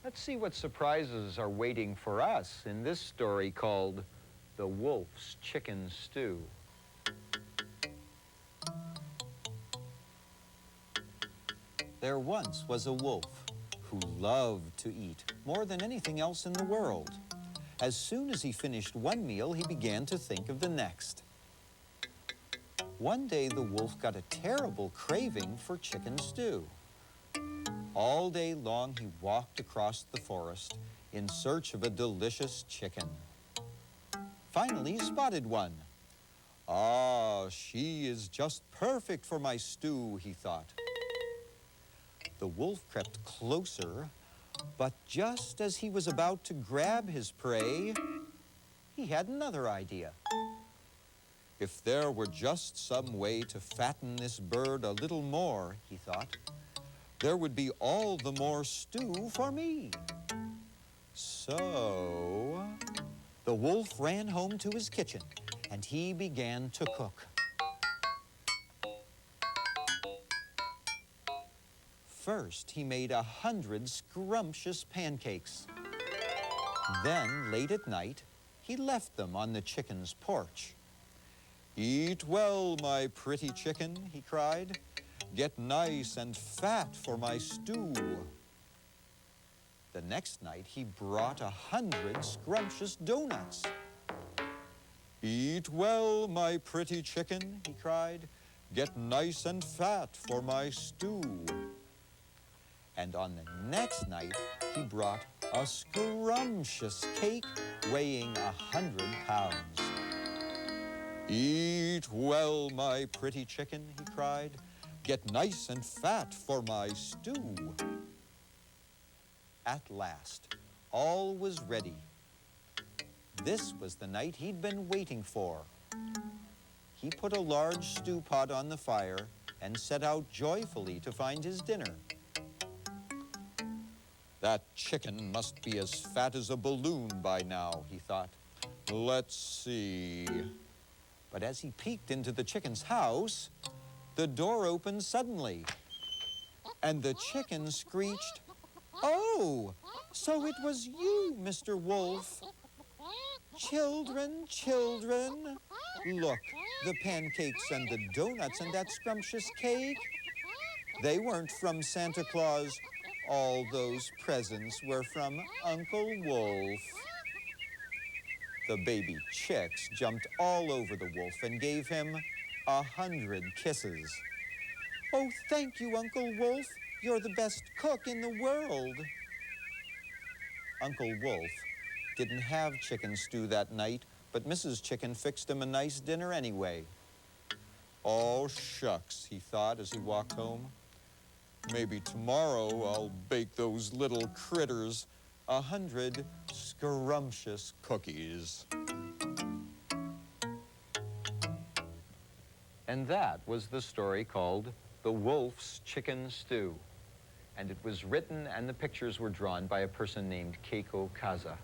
Let's see what surprises are waiting for us in this story called The Wolf's Chicken Stew. There once was a wolf who loved to eat more than anything else in the world. As soon as he finished one meal, he began to think of the next. One day, the wolf got a terrible craving for chicken stew. All day long, he walked across the forest in search of a delicious chicken. Finally, he spotted one. "Ah, she is just perfect for my stew," he thought. The wolf crept closer, but just as he was about to grab his prey, he had another idea. "If there were just some way to fatten this bird a little more," he thought, "there would be all the more stew for me." So the wolf ran home to his kitchen, and he began to cook. First, he made 100 scrumptious pancakes. Then, late at night, he left them on the chicken's porch. "Eat well, my pretty chicken," he cried. "Get nice and fat for my stew." The next night, he brought 100 scrumptious donuts. "Eat well, my pretty chicken," he cried. "Get nice and fat for my stew." And on the next night, he brought a scrumptious cake weighing 100 pounds. "Eat well, my pretty chicken," he cried. "Get nice and fat for my stew." At last, all was ready. This was the night he'd been waiting for. He put a large stew pot on the fire and set out joyfully to find his dinner. "That chicken must be as fat as a balloon by now," he thought. "Let's see." But as he peeked into the chicken's house, the door opened suddenly, and the chicken screeched, "Oh, so it was you, Mr. Wolf. Children, children, look, the pancakes and the donuts and that scrumptious cake. They weren't from Santa Claus. All those presents were from Uncle Wolf." The baby chicks jumped all over the wolf and gave him 100 kisses. "Oh, thank you, Uncle Wolf. You're the best cook in the world." Uncle Wolf didn't have chicken stew that night, but Mrs. Chicken fixed him a nice dinner anyway. "Oh, shucks," he thought as he walked home. "Maybe tomorrow I'll bake those little critters 100 scrumptious cookies." And that was the story called The Wolf's Chicken Stew. And it was written and the pictures were drawn by a person named Keiko Kaza.